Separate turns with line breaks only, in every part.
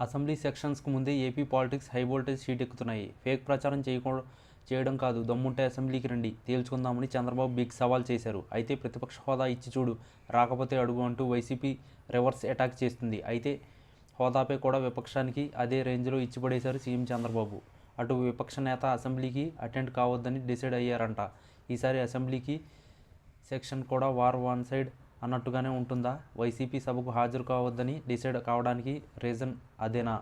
Assembly సెషన్స్కు ముందే AP politics high voltage షీట్ ఎక్కుతున్నాయి. ఫేక్ ప్రచారం చేయడం కాదు, దమ్ముంటే అసెంబ్లీకి రండి, తేల్చుకుందామని చంద్రబాబు బిగ్ సవాల్ చేశారు. అయితే ప్రతిపక్ష హోదా ఇచ్చి చూడు, రాకపోతే అడుగు అంటూ వైసీపీ రివర్స్ అటాక్ చేస్తుంది. అయితే హోదాపై కూడా విపక్షానికి అదే రేంజ్లో ఇచ్చిపడేశారు సీఎం చంద్రబాబు. అటు విపక్ష నేత అసెంబ్లీకి అటెండ్ కావద్దని డిసైడ్ అయ్యారంట. ఈసారి అసెంబ్లీకి సెక్షన్ కూడా వార్ వన్ సైడ్ అన్నట్టుగానే ఉంటుందా? వైసీపీ సభకు హాజరు కావద్దని డిసైడ్ కావడానికి రీజన్ అదేనా?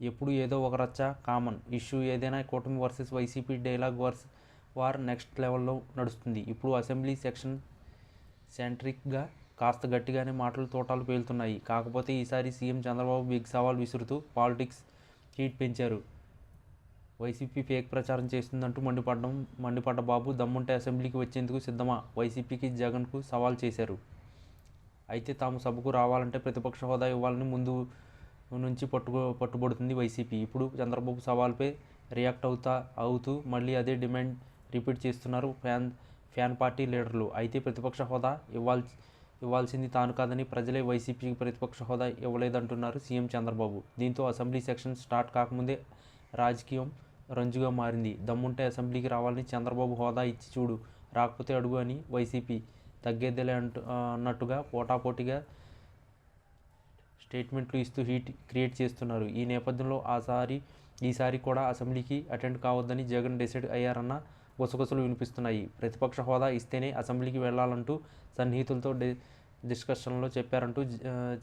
ఎప్పుడు ఏదో ఒక రచ్చ కామన్. ఇష్యూ ఏదైనా కూటమి versus YCP dialogue war next లెవెల్లో నడుస్తుంది. ఇప్పుడు అసెంబ్లీ సెక్షన్ సెంట్రిక్గా కాస్త గట్టిగానే మాటలు తోటాలు పేలుతున్నాయి. కాకపోతే ఈసారి సీఎం చంద్రబాబు బిగ్ సవాల్ విసురుతూ పాలిటిక్స్ హీట్ పెంచారు. వైసీపీ ఫేక్ ప్రచారం చేస్తుందంటూ మండిపడ్డ బాబు దమ్ముంటే అసెంబ్లీకి వచ్చేందుకు సిద్ధమా? వైసీపీకి జగన్కు సవాల్ చేశారు. అయితే తాము సభకు రావాలంటే ప్రతిపక్ష హోదా ఇవ్వాలని ముందు నుంచి పట్టుబడుతుంది వైసీపీ. ఇప్పుడు చంద్రబాబు సవాల్పై రియాక్ట్ అవుతూ మళ్ళీ అదే డిమాండ్ రిపీట్ చేస్తున్నారు ఫ్యాన్ పార్టీ లీడర్లు. అయితే ప్రతిపక్ష హోదా ఇవ్వాల్సింది తాను కాదని ప్రజలే వైసీపీకి ప్రతిపక్ష హోదా ఇవ్వలేదంటున్నారు సీఎం చంద్రబాబు. దీంతో అసెంబ్లీ సెక్షన్ స్టార్ట్ కాకముందే రాజకీయం రంజుగా మారింది. దమ్ముంటే అసెంబ్లీకి రావాలని చంద్రబాబు, హోదా ఇచ్చి చూడు, రాకపోతే అడుగు అని వైసీపీ తగ్గేదేలే అన్నట్టుగా పోటాపోటీగా స్టేట్మెంట్లు ఇస్తూ హీట్ క్రియేట్ చేస్తున్నారు. ఈ నేపథ్యంలో ఈసారి కూడా అసెంబ్లీకి అటెండ్ కావద్దని జగన్ డిసైడ్ అయ్యారన్న గుసగుసలు వినిపిస్తున్నాయి. ప్రతిపక్ష హోదా ఇస్తేనే అసెంబ్లీకి వెళ్లాలంటూ సన్నిహితులతో డిస్కషన్లో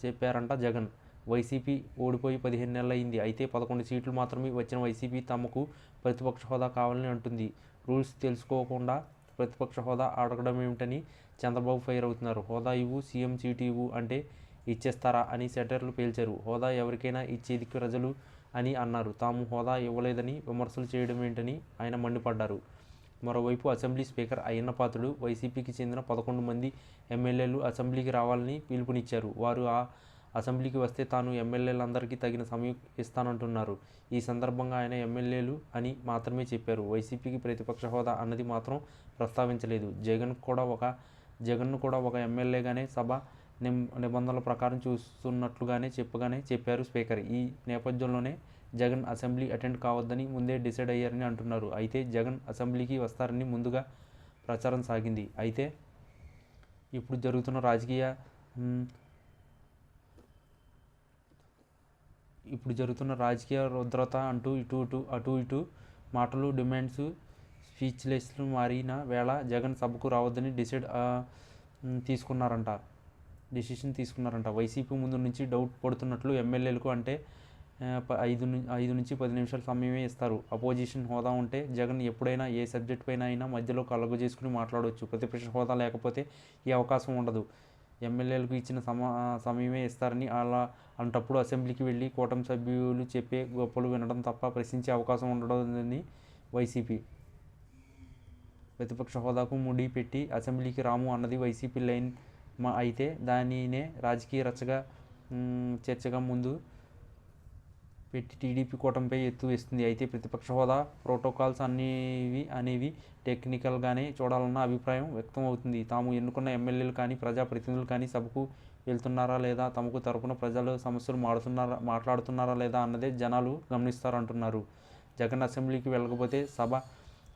చెప్పారంట జగన్. వైసీపీ ఓడిపోయి 15 నెలలైంది. అయితే 11 సీట్లు మాత్రమే వచ్చిన వైసీపీ తమకు ప్రతిపక్ష హోదా కావాలని అంటుంది. రూల్స్ తెలుసుకోకుండా ప్రతిపక్ష హోదా అడగడమేమిటని చంద్రబాబు ఫైర్ అవుతున్నారు. హోదా ఇవ్వు, సీఎం సీటు ఇవ్వు అంటే ఇచ్చేస్తారా అని సెటైర్లు పేల్చారు. హోదా ఎవరికైనా ఇచ్చేది ప్రజలు అని అన్నారు. తాము హోదా ఇవ్వలేదని విమర్శలు చేయడమేంటని ఆయన మండిపడ్డారు. మరోవైపు అసెంబ్లీ స్పీకర్ అయ్యన్నపాత్రుడు వైసీపీకి చెందిన 11 మంది ఎమ్మెల్యేలు అసెంబ్లీకి రావాలని పిలుపునిచ్చారు. వారు అసెంబ్లీకి వస్తే తాను ఎమ్మెల్యేలందరికీ తగిన సమయం ఇస్తానంటున్నారు. ఈ సందర్భంగా ఆయన ఎమ్మెల్యేలు అని మాత్రమే చెప్పారు. వైసీపీకి ప్రతిపక్ష హోదా అన్నది మాత్రం ప్రస్తావించలేదు. జగన్ను కూడా ఒక ఎమ్మెల్యేగానే సభ నిబంధనల ప్రకారం చూస్తున్నట్లుగానే చెప్పారు స్పీకర్. ఈ నేపథ్యంలోనే జగన్ అసెంబ్లీ అటెండ్ కావద్దని ముందే డిసైడ్ అయ్యారని అంటున్నారు. అయితే జగన్ అసెంబ్లీకి వస్తారని ముందుగా ప్రచారం సాగింది. అయితే ఇప్పుడు జరుగుతున్న రాజకీయ రుద్రత అంటూ అటు ఇటు మాటలు, డిమాండ్స్ స్పీచ్లెస్లు మారిన వేళ జగన్ సభకు రావద్దని డిసిషన్ తీసుకున్నారంట. వైసీపీ ముందు నుంచి డౌట్ పడుతున్నట్లు ఎమ్మెల్యేలకు అంటే 5 నుంచి 10 నిమిషాల సమయమే ఇస్తారు. అపోజిషన్ హోదా ఉంటే జగన్ ఎప్పుడైనా ఏ సబ్జెక్ట్ పైన అయినా మధ్యలో కలుగజేసుకుని మాట్లాడవచ్చు. ప్రతిపక్ష హోదా లేకపోతే ఈ అవకాశం ఉండదు. ఎమ్మెల్యేలకు ఇచ్చిన సమయమే ఇస్తారని అలాంటప్పుడు అసెంబ్లీకి వెళ్ళి కూటమి సభ్యులు చెప్పే గొప్పలు వినడం తప్ప ప్రశ్నించే అవకాశం ఉండదని వైసీపీ. ప్రతిపక్ష హోదాకు ముడి పెట్టి అసెంబ్లీకి రాము అన్నది వైసీపీ లైన్ అయితే దానినే రాజకీయ చర్చగా ముందు పెట్టి టీడీపీ కూటమిపై ఎత్తు వేస్తుంది. అయితే ప్రతిపక్ష హోదా ప్రోటోకాల్స్ అనేవి టెక్నికల్గానే చూడాలన్న అభిప్రాయం వ్యక్తం అవుతుంది. తాము ఎన్నుకున్న ఎమ్మెల్యేలు కానీ ప్రజాప్రతినిధులు కానీ సభకు వెళ్తున్నారా లేదా, తమకు తరపున ప్రజల సమస్యలు మాట్లాడుతున్నారా లేదా అన్నదే జనాలు గమనిస్తారంటున్నారు. జగన్ అసెంబ్లీకి వెళ్ళకపోతే సభ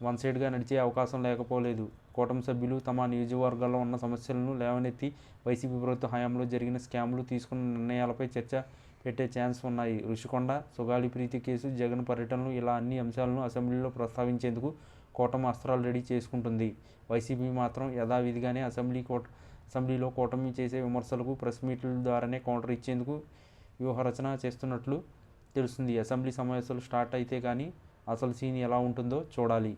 వన్ సైడ్గా నడిచే అవకాశం లేకపోలేదు. కూటమి సభ్యులు తమ నియోజకవర్గాల్లో ఉన్న సమస్యలను లేవనెత్తి వైసీపీ ప్రభుత్వ హయాంలో జరిగిన స్కామ్లు, తీసుకున్న నిర్ణయాలపై చర్చ పెట్టే ఛాన్స్ ఉన్నాయి. రుషికొండ, సుగాలి ప్రీతి కేసు, జగన్ పర్యటనలు ఇలా అన్ని అంశాలను అసెంబ్లీలో ప్రస్తావించేందుకు కూటమి అస్త్రాలు రెడీ చేసుకుంటుంది. వైసీపీ మాత్రం యథావిధిగానే అసెంబ్లీలో కూటమి చేసే విమర్శలకు ప్రెస్ మీట్ల ద్వారానే కౌంటర్ ఇచ్చేందుకు వ్యూహరచన చేస్తున్నట్లు తెలుస్తుంది. అసెంబ్లీ సమావేశాలు స్టార్ట్ అయితే కానీ అసలు సీన్ ఎలా ఉంటుందో చూడాలి.